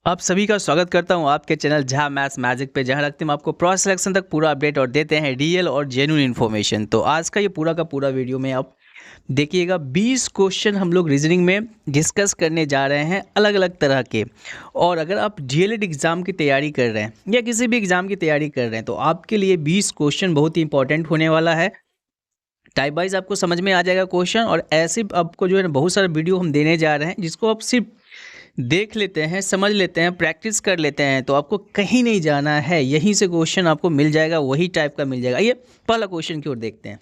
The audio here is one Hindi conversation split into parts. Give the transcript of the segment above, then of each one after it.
आप सभी का स्वागत करता हूं आपके चैनल जहां मैथ्स मैजिक पे, जहां रखते हैं आपको प्रो सिलेक्शन तक पूरा अपडेट और देते हैं रियल और जेन्युइन इन्फॉर्मेशन। तो आज का ये पूरा का पूरा वीडियो में आप देखिएगा 20 क्वेश्चन हम लोग रीजनिंग में डिस्कस करने जा रहे हैं अलग अलग तरह के। और अगर आप डीएलएड एग्ज़ाम की तैयारी कर रहे हैं या किसी भी एग्ज़ाम की तैयारी कर रहे हैं तो आपके लिए 20 क्वेश्चन बहुत ही इंपॉर्टेंट होने वाला है। टाइप वाइज आपको समझ में आ जाएगा क्वेश्चन, और ऐसे आपको जो है ना बहुत सारा वीडियो हम देने जा रहे हैं जिसको आप सिर्फ देख लेते हैं, समझ लेते हैं, प्रैक्टिस कर लेते हैं तो आपको कहीं नहीं जाना है, यहीं से क्वेश्चन आपको मिल जाएगा, वही टाइप का मिल जाएगा। ये पहला क्वेश्चन की ओर देखते हैं।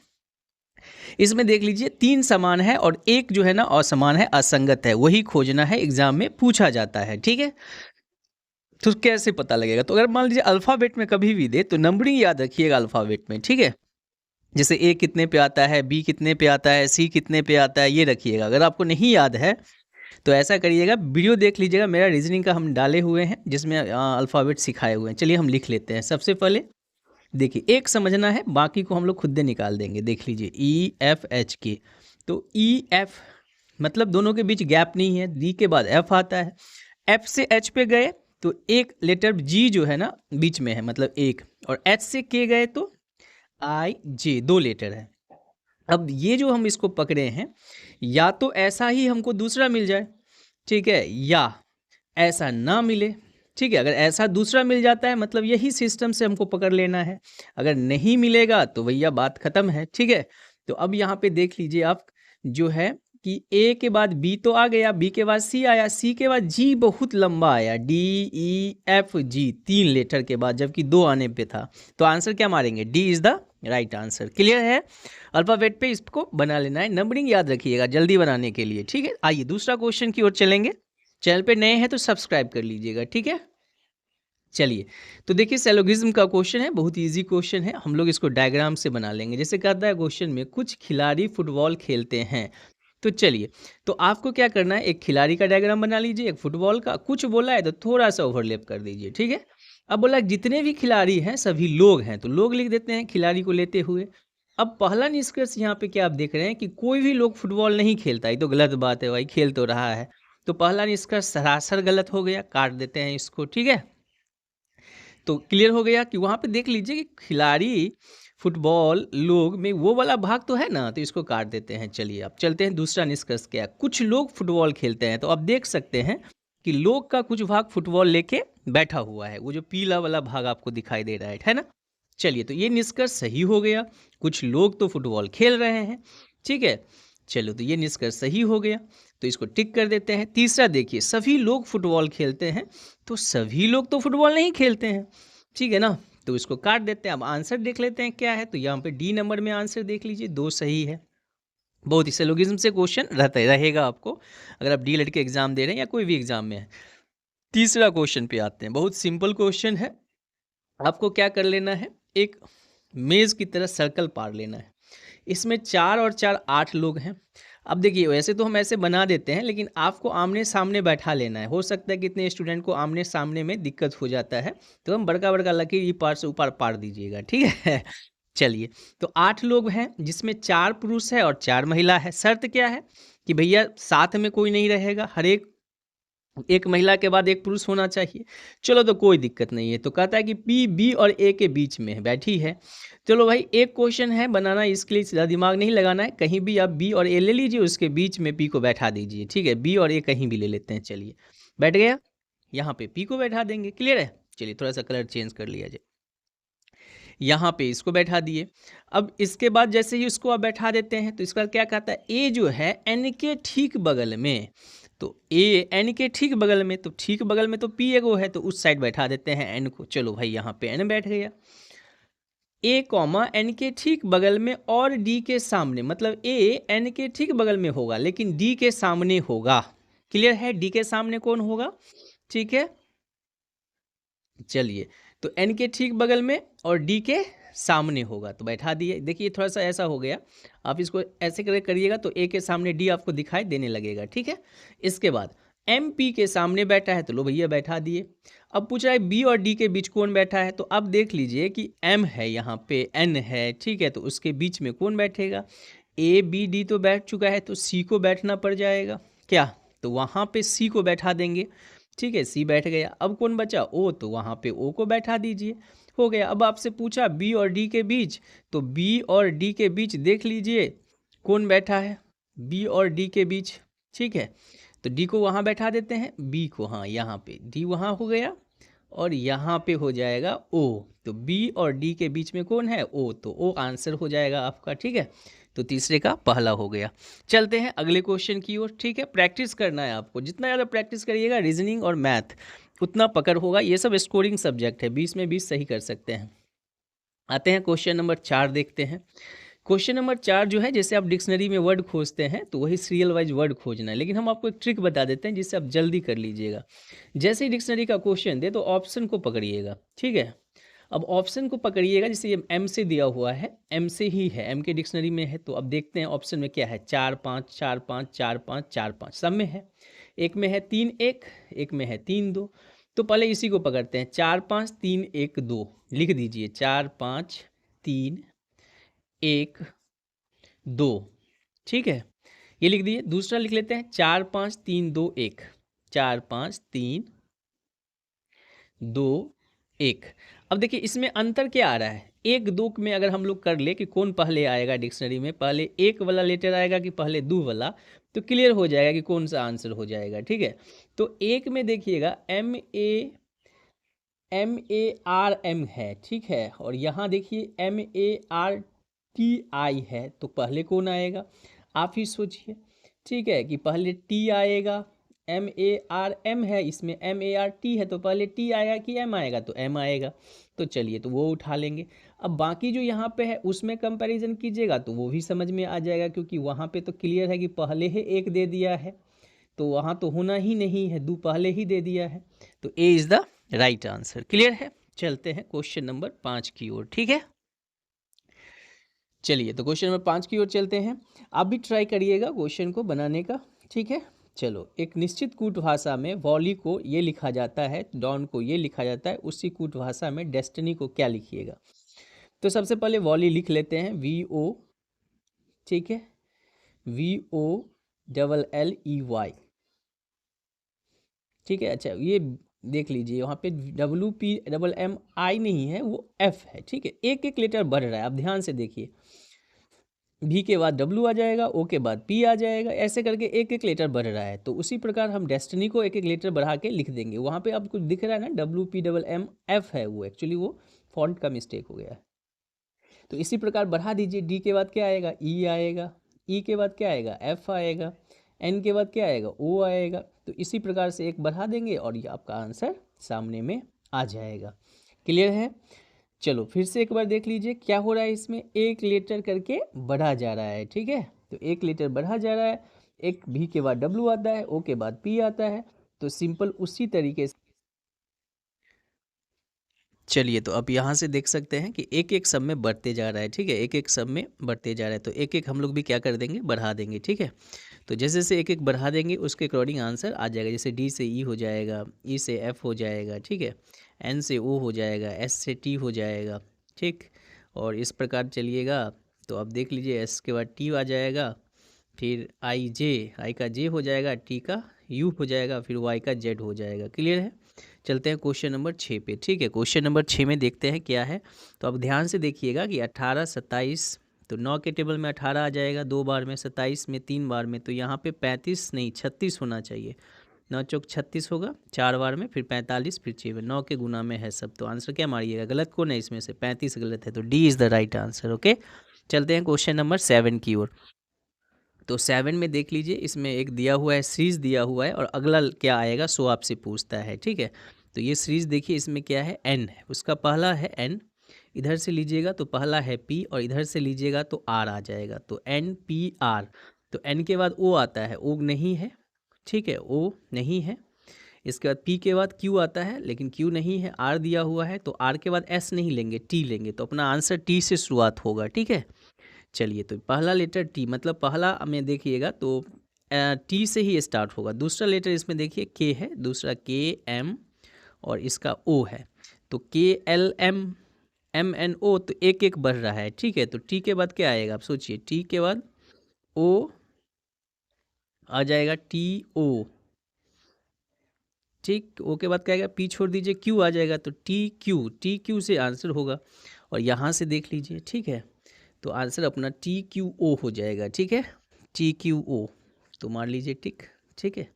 इसमें देख लीजिए 3 समान है और एक जो है ना असमान है, असंगत है, वही खोजना है, एग्जाम में पूछा जाता है। ठीक है, तो कैसे पता लगेगा? तो अगर मान लीजिए अल्फ़ाबेट में कभी भी दे तो नंबरिंग याद रखिएगा अल्फ़ाबेट में। ठीक है, जैसे ए कितने पे आता है, बी कितने पे आता है, सी कितने पे आता है, ये रखिएगा। अगर आपको नहीं याद है तो ऐसा करिएगा, वीडियो देख लीजिएगा, मेरा रीजनिंग का हम डाले हुए हैं जिसमें अल्फ़ाबेट सिखाए हुए हैं। चलिए हम लिख लेते हैं। सबसे पहले देखिए, एक समझना है, बाकी को हम लोग खुद से निकाल देंगे। देख लीजिए ई एफ एच के, तो ई एफ मतलब दोनों के बीच गैप नहीं है, डी के बाद एफ आता है, एफ से एच पे गए तो एक लेटर जी जो है ना बीच में है, मतलब एक, और एच से के गए तो आई जे, 2 लेटर है। अब ये जो हम इसको पकड़े हैं, या तो ऐसा ही हमको दूसरा मिल जाए, ठीक है, या ऐसा ना मिले। ठीक है, अगर ऐसा दूसरा मिल जाता है मतलब यही सिस्टम से हमको पकड़ लेना है, अगर नहीं मिलेगा तो भैया बात खत्म है। ठीक है, तो अब यहाँ पे देख लीजिए आप जो है कि ए के बाद बी तो आ गया, बी के बाद सी आया, सी के बाद जी बहुत लंबा आया, D E F G, 3 letter के बाद, जबकि 2 आने पे था। तो आंसर क्या मारेंगे? D is the right answer. Clear है? अल्फाबेट पे इसको बना लेना है, नंबरिंग याद रखिएगा जल्दी बनाने के लिए। ठीक है, आइए दूसरा क्वेश्चन की ओर चलेंगे। चैनल पे नए हैं तो सब्सक्राइब कर लीजिएगा। ठीक है, चलिए, तो देखिए सैलोगिज्म का क्वेश्चन है, बहुत इजी क्वेश्चन है। हम लोग इसको डायग्राम से बना लेंगे। जैसे कहता है क्वेश्चन में, कुछ खिलाड़ी फुटबॉल खेलते हैं। तो चलिए, तो आपको क्या करना है, एक खिलाड़ी का डायग्राम बना लीजिए, एक फुटबॉल का। कुछ बोला है तो थोड़ा सा ओवरलैप कर दीजिए। ठीक है, अब बोला जितने भी खिलाड़ी हैं सभी लोग हैं, तो लोग लिख देते हैं खिलाड़ी को लेते हुए। अब पहला निष्कर्ष यहाँ पे क्या आप देख रहे हैं कि कोई भी लोग फुटबॉल नहीं खेलता, ये तो गलत बात है भाई, खेल तो रहा है। तो पहला निष्कर्ष सरासर गलत हो गया, काट देते हैं इसको। ठीक है, तो क्लियर हो गया कि वहाँ पे देख लीजिए कि खिलाड़ी फुटबॉल लोग में वो वाला भाग तो है ना, तो इसको काट देते हैं। चलिए अब चलते हैं दूसरा निष्कर्ष क्या है। कुछ लोग फुटबॉल खेलते हैं, तो अब देख सकते हैं कि लोग का कुछ भाग फुटबॉल लेके बैठा हुआ है, वो जो पीला वाला भाग आपको दिखाई दे रहा है ना। चलिए, तो ये निष्कर्ष सही हो गया, कुछ लोग तो फुटबॉल खेल रहे हैं। ठीक है, चलो, तो ये निष्कर्ष सही हो गया, तो इसको टिक कर देते हैं। तीसरा देखिए, सभी लोग फुटबॉल खेलते हैं, तो सभी लोग तो फुटबॉल नहीं खेलते हैं। ठीक है ना, तो इसको काट देते हैं। अब आंसर देख लेते हैं क्या है। तो यहाँ पे डी नंबर में आंसर देख लीजिए, 2 सही है। बहुत ही सिलोगिज्म से क्वेश्चन रहेगा आपको अगर आप डीएलएड के एग्जाम दे रहे हैं या कोई भी एग्जाम में है। तीसरा क्वेश्चन पे आते हैं, बहुत सिंपल क्वेश्चन है। आपको क्या कर लेना है, एक मेज की तरह सर्कल पार लेना है। इसमें 4 और 4 8 लोग हैं। अब देखिए, वैसे तो हम ऐसे बना देते हैं, लेकिन आपको आमने सामने बैठा लेना है। हो सकता है कि इतने स्टूडेंट को आमने सामने में दिक्कत हो जाता है, तो हम बड़का बड़का लकीर ये पार से ऊपर पार दीजिएगा। ठीक है चलिए, तो 8 लोग हैं जिसमें 4 पुरुष है और 4 महिला है। शर्त क्या है कि भैया साथ में कोई नहीं रहेगा, हर एक महिला के बाद एक पुरुष होना चाहिए। चलो, तो कोई दिक्कत नहीं है। तो कहता है कि पी बी और ए के बीच में बैठी है। चलो भाई, एक क्वेश्चन है बनाना, इसके लिए ज़्यादा दिमाग नहीं लगाना है। कहीं भी आप बी और ए ले लीजिए, उसके बीच में पी को बैठा दीजिए। ठीक है, बी और ए कहीं भी ले लेते हैं। चलिए, बैठ गया, यहाँ पे पी को बैठा देंगे। क्लियर है? चलिए, थोड़ा सा कलर चेंज कर लिया जाए, यहाँ पे इसको बैठा दिए। अब इसके बाद जैसे ही उसको आप बैठा देते हैं तो इसका क्या कहता है, ए जो है एन के ठीक बगल में, तो ए एन के ठीक बगल में, तो ठीक बगल में तो पी एगो है, तो उस साइड बैठा देते हैं एन को। चलो भाई, यहाँ पे एन बैठ गया। ए कॉमा एन के ठीक बगल में और डी के सामने, मतलब ए एन के ठीक बगल में होगा लेकिन डी के सामने होगा। क्लियर है? डी के सामने कौन होगा? ठीक है, चलिए, तो एन के ठीक बगल में और डी के सामने होगा, तो बैठा दिए। देखिए थोड़ा सा ऐसा हो गया, आप इसको ऐसे करिएगा तो ए के सामने डी आपको दिखाई देने लगेगा। ठीक है, इसके बाद एम पी के सामने बैठा है, तो लो भैया बैठा दिए। अब पूछ रहा है बी और डी के बीच कौन बैठा है, तो अब देख लीजिए कि एम है, यहाँ पे एन है। ठीक है, तो उसके बीच में कौन बैठेगा? ए बी डी तो बैठ चुका है, तो सी को बैठना पड़ जाएगा क्या? तो वहाँ पे सी को बैठा देंगे। ठीक है, सी बैठ गया। अब कौन बचा? ओ, तो वहाँ पे ओ को बैठा दीजिए, हो गया। अब आपसे पूछा बी और डी के बीच, तो बी और डी के बीच देख लीजिए कौन बैठा है, बी और डी के बीच। ठीक है, तो डी को वहाँ बैठा देते हैं, बी को हाँ यहाँ पे, डी वहाँ हो गया और यहाँ पे हो जाएगा ओ। तो बी और डी के बीच में कौन है? ओ, तो ओ आंसर हो जाएगा आपका। ठीक है, तो तीसरे का पहला हो गया। चलते हैं अगले क्वेश्चन की ओर। ठीक है, प्रैक्टिस करना है आपको, जितना ज़्यादा प्रैक्टिस करिएगा रीजनिंग और मैथ उतना पकड़ होगा। ये सब स्कोरिंग सब्जेक्ट है, 20 में 20 सही कर सकते हैं। आते हैं क्वेश्चन नंबर 4 देखते हैं। क्वेश्चन नंबर 4 जो है, जैसे आप डिक्शनरी में वर्ड खोजते हैं तो वही सीरियल वाइज वर्ड खोजना है, लेकिन हम आपको एक ट्रिक बता देते हैं जिससे आप जल्दी कर लीजिएगा। जैसे ही डिक्शनरी का क्वेश्चन दे तो ऑप्शन को पकड़िएगा। ठीक है, अब ऑप्शन को पकड़िएगा, जैसे ये एम से दिया हुआ है, एम से ही है, एम के डिक्शनरी में है, तो अब देखते हैं ऑप्शन में क्या है। 4 5 4 5 4 5 4 5 सब में है। एक में है 3 1, एक में है 3 2। तो पहले इसी को पकड़ते हैं, 4 5 3 1 2 लिख दीजिए, 4 5 3 1 2। ठीक है, ये लिख दिए। दूसरा लिख लेते हैं 4 5 3 2 1, 4 5 3 2 1। अब देखिए इसमें अंतर क्या आ रहा है, एक दो में अगर हम लोग कर ले कि कौन पहले आएगा डिक्शनरी में, पहले एक वाला लेटर आएगा कि पहले दो वाला, तो क्लियर हो जाएगा कि कौन सा आंसर हो जाएगा। ठीक है, तो एक में देखिएगा M A R M है। ठीक है, और यहाँ देखिए MARTI है, तो पहले कौन आएगा आप ही सोचिए। ठीक है, कि पहले टी आएगा, MARM है, इसमें MART है, तो पहले टी आएगा कि एम आएगा? तो एम आएगा। तो चलिए, तो वो उठा लेंगे। अब बाकी जो यहाँ पे है उसमें कंपैरिजन कीजिएगा तो वो भी समझ में आ जाएगा, क्योंकि वहाँ पे तो क्लियर है कि पहले ही एक दे दिया है, तो वहाँ तो होना ही नहीं है, दो पहले ही दे दिया है, तो A is the right answer. Clear है? चलते हैं क्वेश्चन नंबर 5 की ओर। ठीक है, चलिए तो क्वेश्चन नंबर 5 की ओर चलते हैं। आप भी ट्राई करिएगा क्वेश्चन को बनाने का। ठीक है, चलो। एक निश्चित कूट भाषा में वॉली को ये लिखा जाता है, डॉन को ये लिखा जाता है, उसी कूट भाषा में डेस्टिनी को क्या लिखिएगा? तो सबसे पहले वॉली लिख लेते हैं, VO। ठीक है, VOLLEY। ठीक है, अच्छा ये देख लीजिए वहाँ पे WPMMI नहीं है, वो F है। ठीक है, एक एक लेटर बढ़ रहा है, आप ध्यान से देखिए। V के बाद W आ जाएगा, O के बाद P आ जाएगा, ऐसे करके एक एक लेटर बढ़ रहा है। तो उसी प्रकार हम डेस्टिनी को एक एक लेटर बढ़ा के लिख देंगे। वहाँ पे आपको दिख रहा है ना, WPMMF है, वो एक्चुअली वो फॉन्ट का मिस्टेक हो गया है। तो इसी प्रकार बढ़ा दीजिए। D के बाद क्या आएगा? E आएगा। E के बाद क्या आएगा? F आएगा। N के बाद क्या आएगा? O आएगा। तो इसी प्रकार से एक बढ़ा देंगे और ये आपका आंसर सामने में आ जाएगा। क्लियर है? चलो फिर से एक बार देख लीजिए क्या हो रहा है इसमें, एक लेटर करके बढ़ा जा रहा है। ठीक है, तो एक लेटर बढ़ा जा रहा है, एक भी के बाद W आता है, O के बाद P आता है, तो सिंपल उसी तरीके से। चलिए, तो अब यहाँ से देख सकते हैं कि एक एक सब में बढ़ते जा रहा है। ठीक है, एक एक सब में बढ़ते जा रहा है, तो एक एक हम लोग भी क्या कर देंगे? बढ़ा देंगे। ठीक है, तो जैसे जैसे एक एक बढ़ा देंगे उसके अकॉर्डिंग आंसर आ जाएगा। जैसे D से E हो जाएगा, E से F हो जाएगा, ठीक है, N से O हो जाएगा, S से T हो जाएगा। ठीक, और इस प्रकार चलिएगा तो अब देख लीजिए S के बाद T आ जाएगा, फिर I का J हो जाएगा, T का U हो जाएगा, फिर Y का Z हो जाएगा। क्लियर है? चलते हैं क्वेश्चन नंबर 6 पे। ठीक है, क्वेश्चन नंबर 6 में देखते हैं क्या है। तो अब ध्यान से देखिएगा कि 18 27, तो 9 के टेबल में 18 आ जाएगा 2 बार में, 27 में 3 बार में, तो यहाँ पे 35 नहीं 36 होना चाहिए। 9 चौक 36 होगा 4 बार में, फिर 45, फिर 6 में, 9 के गुना में है सब। तो आंसर क्या मारिएगा? गलत कौन है इसमें से? 35 गलत है, तो D is the right answer. Okay, चलते हैं क्वेश्चन नंबर 7 की ओर। तो 7 में देख लीजिए, इसमें एक दिया हुआ है, सीरीज दिया हुआ है, और अगला क्या आएगा सो आपसे पूछता है। ठीक है, तो ये सीरीज देखिए, इसमें क्या है? N है, उसका पहला है N, इधर से लीजिएगा तो पहला है P, और इधर से लीजिएगा तो R आ जाएगा, तो NPR। तो N के बाद O आता है, O नहीं है। ठीक है, O नहीं है। इसके बाद P के बाद Q आता है, लेकिन Q नहीं है। R दिया हुआ है, तो R के बाद S नहीं लेंगे, T लेंगे, तो अपना आंसर T से शुरुआत होगा। ठीक है, चलिए, तो पहला लेटर टी, मतलब पहला में देखिएगा तो टी से ही स्टार्ट होगा। दूसरा लेटर इसमें देखिए के है, दूसरा KM, और इसका O है, तो KLMMNO, तो एक एक बढ़ रहा है। ठीक है, तो टी के बाद क्या आएगा आप सोचिए? टी के बाद O आ जाएगा, TO। ठीक, ओ के बाद क्या आएगा, पी छोड़ दीजिए, क्यू आ जाएगा, तो टी क्यू से आंसर होगा। और यहाँ से देख लीजिए, ठीक है, तो आंसर अपना टी क्यू ओ हो जाएगा। ठीक है, टी क्यू ओ, तो मार लीजिए टिक। ठीक है,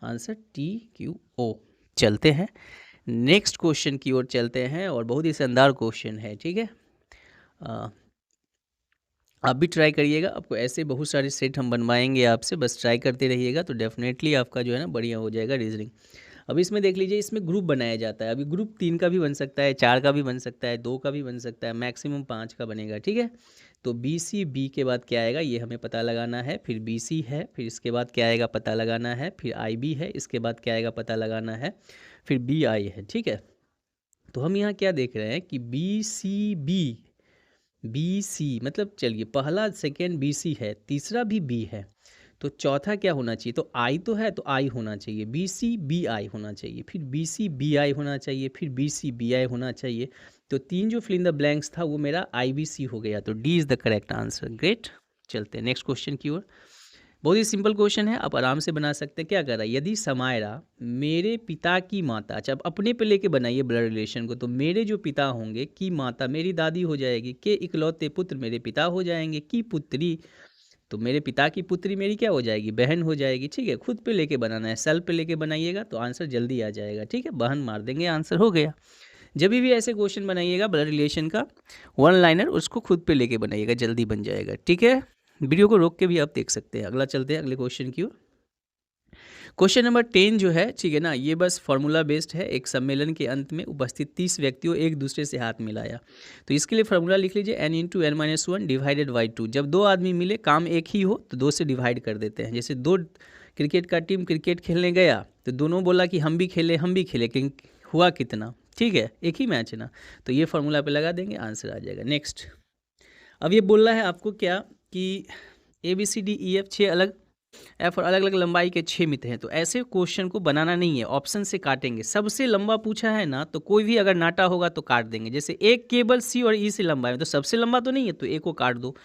आंसर टी क्यू ओ। चलते हैं नेक्स्ट क्वेश्चन की ओर चलते हैं, और बहुत ही शानदार क्वेश्चन है। ठीक है, आप भी ट्राई करिएगा, आपको ऐसे बहुत सारे सेट हम बनवाएंगे आपसे, बस ट्राई करते रहिएगा, तो डेफिनेटली आपका जो है ना बढ़िया हो जाएगा रीजनिंग। अब इसमें देख लीजिए, इसमें ग्रुप बनाया जाता है। अभी ग्रुप 3 का भी बन सकता है, 4 का भी बन सकता है, 2 का भी बन सकता है, मैक्सिमम 5 का बनेगा। ठीक है, तो बी सी, बी के बाद क्या आएगा ये हमें पता लगाना है, फिर बी सी है, फिर इसके बाद क्या आएगा पता लगाना है, फिर आई बी है, इसके बाद क्या आएगा पता लगाना है, फिर बी आई है। ठीक है, तो हम यहाँ क्या देख रहे हैं कि बी सी मतलब, चलिए पहला सेकेंड बी सी है, तीसरा भी बी है, तो चौथा क्या होना चाहिए, तो आई तो है, तो आई होना चाहिए, बी सी बी आई होना चाहिए, फिर बी सी बी आई होना चाहिए, फिर बी सी बी आई होना चाहिए। तो 3 जो फिल इन द ब्लैंक्स था वो मेरा आई बी सी हो गया, तो D is the correct answer. Great, चलते हैं नेक्स्ट क्वेश्चन की ओर। बहुत ही सिंपल क्वेश्चन है, आप आराम से बना सकते हैं। क्या कर रहा है, यदि समायरा मेरे पिता की माता, अच्छा अब अपने पे लेके बनाइए ब्लड रिलेशन को, तो मेरे जो पिता होंगे की माता मेरी दादी हो जाएगी, के इकलौते पुत्र मेरे पिता हो जाएंगे, की पुत्री, तो मेरे पिता की पुत्री मेरी क्या हो जाएगी, बहन हो जाएगी। ठीक है, खुद पे लेके बनाना है, सेल्फ पे लेके बनाइएगा तो आंसर जल्दी आ जाएगा। ठीक है, बहन मार देंगे, आंसर हो गया। जब भी ऐसे क्वेश्चन बनाइएगा ब्लड रिलेशन का वन लाइनर, उसको खुद पे लेके बनाइएगा, जल्दी बन जाएगा। ठीक है, वीडियो को रोक के भी आप देख सकते हैं। अगला चलते हैं अगले क्वेश्चन की ओर। क्वेश्चन नंबर 10 जो है, ठीक है ना, ये बस फॉर्मूला बेस्ड है। एक सम्मेलन के अंत में उपस्थित 30 व्यक्तियों एक दूसरे से हाथ मिलाया, तो इसके लिए फॉर्मूला लिख लीजिए, n into n minus one divided by 2। जब 2 आदमी मिले, काम एक ही हो, तो 2 से डिवाइड कर देते हैं। जैसे 2 क्रिकेट का टीम क्रिकेट खेलने गया, तो दोनों बोला कि हम भी खेले, लेकिन हुआ कितना, ठीक है, एक ही मैच है ना, तो ये फॉर्मूला पे लगा देंगे, आंसर आ जाएगा। नेक्स्ट, अब ये बोल रहा है आपको क्या कि A B C D E F 6 अलग एफ और अलग अलग लंबाई के 6 मित्र हैं, तो ऐसे क्वेश्चन को बनाना नहीं है, ऑप्शन से काटेंगे। सबसे लंबा पूछा है ना, तो कोई भी अगर नाटा होगा तो काट देंगे। जैसे एक केबल सी और ई से लंबा है, तो सबसे लंबा तो नहीं है, तो ए को काट दो।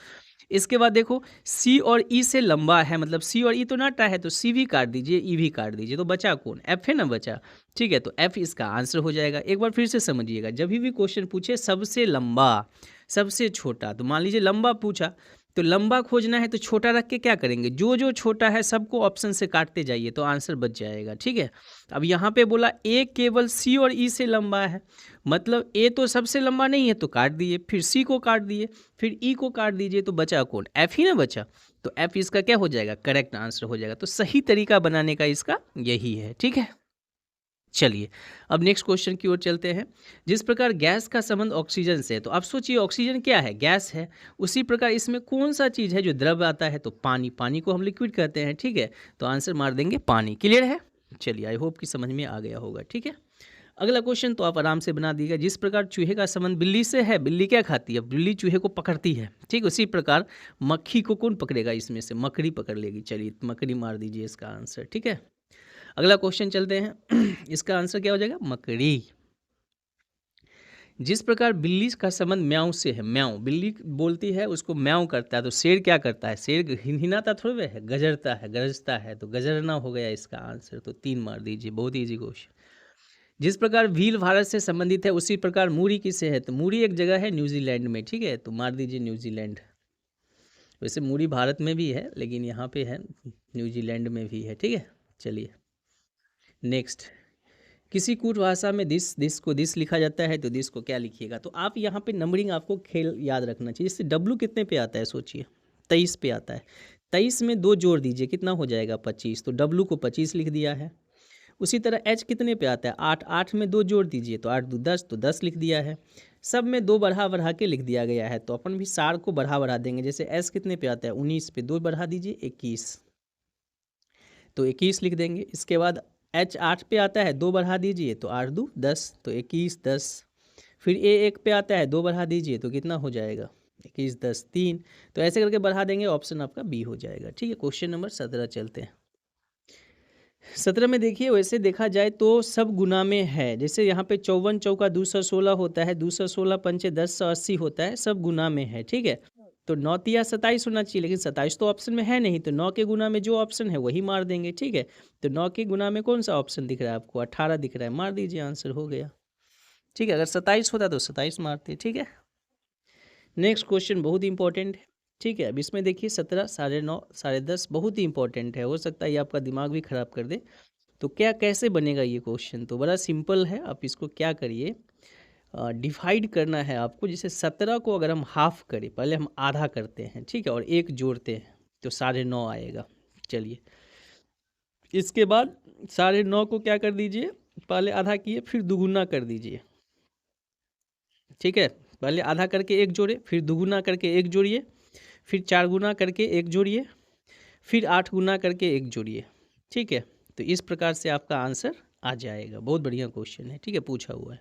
इसके बाद देखो, सी और ई से लंबा है, मतलब सी और ई तो नाटा है, तो सी भी काट दीजिए, ई भी काट दीजिए, तो बचा कौन, एफ है ना बचा। ठीक है, तो एफ इसका आंसर हो जाएगा। एक बार फिर से समझिएगा, जब भी क्वेश्चन पूछे सबसे लंबा सबसे छोटा, तो मान लीजिए लंबा पूछा, तो लंबा खोजना है, तो छोटा रख के क्या करेंगे, जो जो छोटा है सबको ऑप्शन से काटते जाइए, तो आंसर बच जाएगा। ठीक है, अब यहाँ पे बोला ए केवल सी और ई से लंबा है, मतलब ए तो सबसे लंबा नहीं है, तो काट दिए, फिर सी को काट दिए, फिर ई को काट दीजिए, तो बचा कौन, एफ ही ना बचा, तो एफ इसका क्या हो जाएगा, करेक्ट आंसर हो जाएगा। तो सही तरीका बनाने का इसका यही है। ठीक है, चलिए अब नेक्स्ट क्वेश्चन की ओर चलते हैं। जिस प्रकार गैस का संबंध ऑक्सीजन से है, तो आप सोचिए ऑक्सीजन क्या है, गैस है, उसी प्रकार इसमें कौन सा चीज़ है जो द्रव आता है, तो पानी, पानी को हम लिक्विड कहते हैं। ठीक है, तो आंसर मार देंगे पानी। क्लियर है, चलिए आई होप कि समझ में आ गया होगा। ठीक है, अगला क्वेश्चन तो आप आराम से बना दीजिएगा। जिस प्रकार चूहे का संबंध बिल्ली से है, बिल्ली क्या खाती है, बिल्ली चूहे को पकड़ती है, ठीक, उसी प्रकार मक्खी को कौन पकड़ेगा, इसमें से मकड़ी पकड़ लेगी। चलिए मकड़ी मार दीजिए इसका आंसर। ठीक है, अगला क्वेश्चन चलते हैं। इसका आंसर क्या हो जाएगा, मकड़ी। जिस प्रकार बिल्ली का संबंध म्याऊं से है, म्याऊं बिल्ली बोलती है, उसको म्याऊं करता है, तो शेर क्या करता है, शेर हिनहिनाता थोड़े है, गजरता है, गरजता है, तो गजरना हो गया इसका आंसर, तो 3 मार दीजिए, बहुत ईजी क्वेश्चन। जिस प्रकार व्हील भारत से संबंधित है, उसी प्रकार मूरी किससे है, तो मूरी एक जगह है न्यूजीलैंड में। ठीक है, तो मार दीजिए न्यूजीलैंड। वैसे मूरी भारत में भी है, लेकिन यहाँ पे है न्यूजीलैंड में भी है। ठीक है, चलिए नेक्स्ट, किसी कूट भाषा में दिस को दिस लिखा जाता है, तो दिस को क्या लिखिएगा, तो आप यहाँ पे नंबरिंग आपको खेल याद रखना चाहिए। इससे डब्लू कितने पे आता है, सोचिए 23 पे आता है, 23 में 2 जोड़ दीजिए, कितना हो जाएगा 25, तो डब्लू को 25 लिख दिया है। उसी तरह एच कितने पे आता है, 8, 8 में 2 जोड़ दीजिए, तो 8 2 10, तो 10 लिख दिया है। सब में 2 बढ़ा के लिख दिया गया है, तो अपन भी सार को बढ़ा देंगे। जैसे एस कितने पे आता है, 19 पे 2 बढ़ा दीजिए, 21, तो 21 लिख देंगे। इसके बाद एच 8 पे आता है, 2 बढ़ा दीजिए, तो 8 2 10, तो 21 10। फिर ए 1 पे आता है, 2 बढ़ा दीजिए, तो कितना हो जाएगा, 21 10 3, तो ऐसे करके बढ़ा देंगे, ऑप्शन आपका बी हो जाएगा। ठीक है, क्वेश्चन नंबर 17 चलते हैं। 17 में देखिए, वैसे देखा जाए तो सब गुना में है। जैसे यहाँ पे 54 चौका 216 होता है, 216 पंचे 1080 होता है, सब गुना में है। ठीक है, तो 9 तिया 27 होना चाहिए, लेकिन 27 तो ऑप्शन में है नहीं, तो 9 के गुना में जो ऑप्शन है वही मार देंगे। ठीक है, तो 9 के गुना में कौन सा ऑप्शन दिख रहा है आपको? 18 दिख रहा है, मार दीजिए, आंसर हो गया। ठीक है, अगर 27 होता तो 27 मारते। ठीक है, नेक्स्ट क्वेश्चन बहुत ही इंपॉर्टेंट है। ठीक है, अब इसमें देखिए 17, 9:30, 10:30 बहुत ही इंपॉर्टेंट है, हो सकता है ये आपका दिमाग भी खराब कर दे। तो क्या कैसे बनेगा ये क्वेश्चन? तो बड़ा सिंपल है, आप इसको क्या करिए, डिवाइड करना है आपको। जैसे 17 को अगर हम हाफ करें, पहले हम आधा करते हैं, ठीक है, और एक जोड़ते हैं तो 9:30 आएगा। चलिए, इसके बाद 9:30 को क्या कर दीजिए, पहले आधा किए फिर दुगुना कर दीजिए। ठीक है, पहले आधा करके एक जोड़े, फिर दुगुना करके एक जोड़िए, फिर 4 गुना करके एक जोड़िए, फिर 8 गुना करके एक जोड़िए। ठीक है, तो इस प्रकार से आपका आंसर आ जाएगा। बहुत बढ़िया क्वेश्चन है, ठीक है, पूछा हुआ है।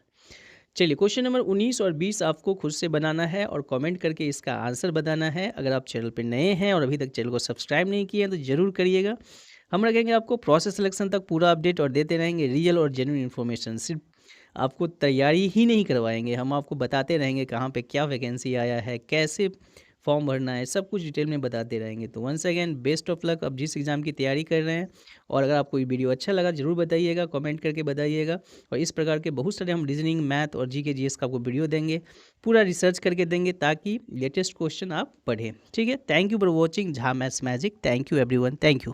चलिए, क्वेश्चन नंबर 19 और 20 आपको खुद से बनाना है और कमेंट करके इसका आंसर बताना है। अगर आप चैनल पर नए हैं और अभी तक चैनल को सब्सक्राइब नहीं किए हैं तो ज़रूर करिएगा। हम रखेंगे आपको प्रोसेस सिलेक्शन तक पूरा अपडेट और देते रहेंगे रियल और जेन्युइन इन्फॉर्मेशन। सिर्फ आपको तैयारी ही नहीं करवाएंगे, हम आपको बताते रहेंगे कहाँ पे क्या वैकेंसी आया है, कैसे फॉर्म भरना है, सब कुछ डिटेल में बताते रहेंगे। तो once again best of luck, अब जिस एग्ज़ाम की तैयारी कर रहे हैं। और अगर आपको ये वीडियो अच्छा लगा ज़रूर बताइएगा, कमेंट करके बताइएगा। और इस प्रकार के बहुत सारे हम रीजनिंग, मैथ और जीके जीएस का आपको वीडियो देंगे, पूरा रिसर्च करके देंगे ताकि लेटेस्ट क्वेश्चन आप पढ़ें। ठीक है, thank you for watching Jha maths magic. Thank you everyone, thank you.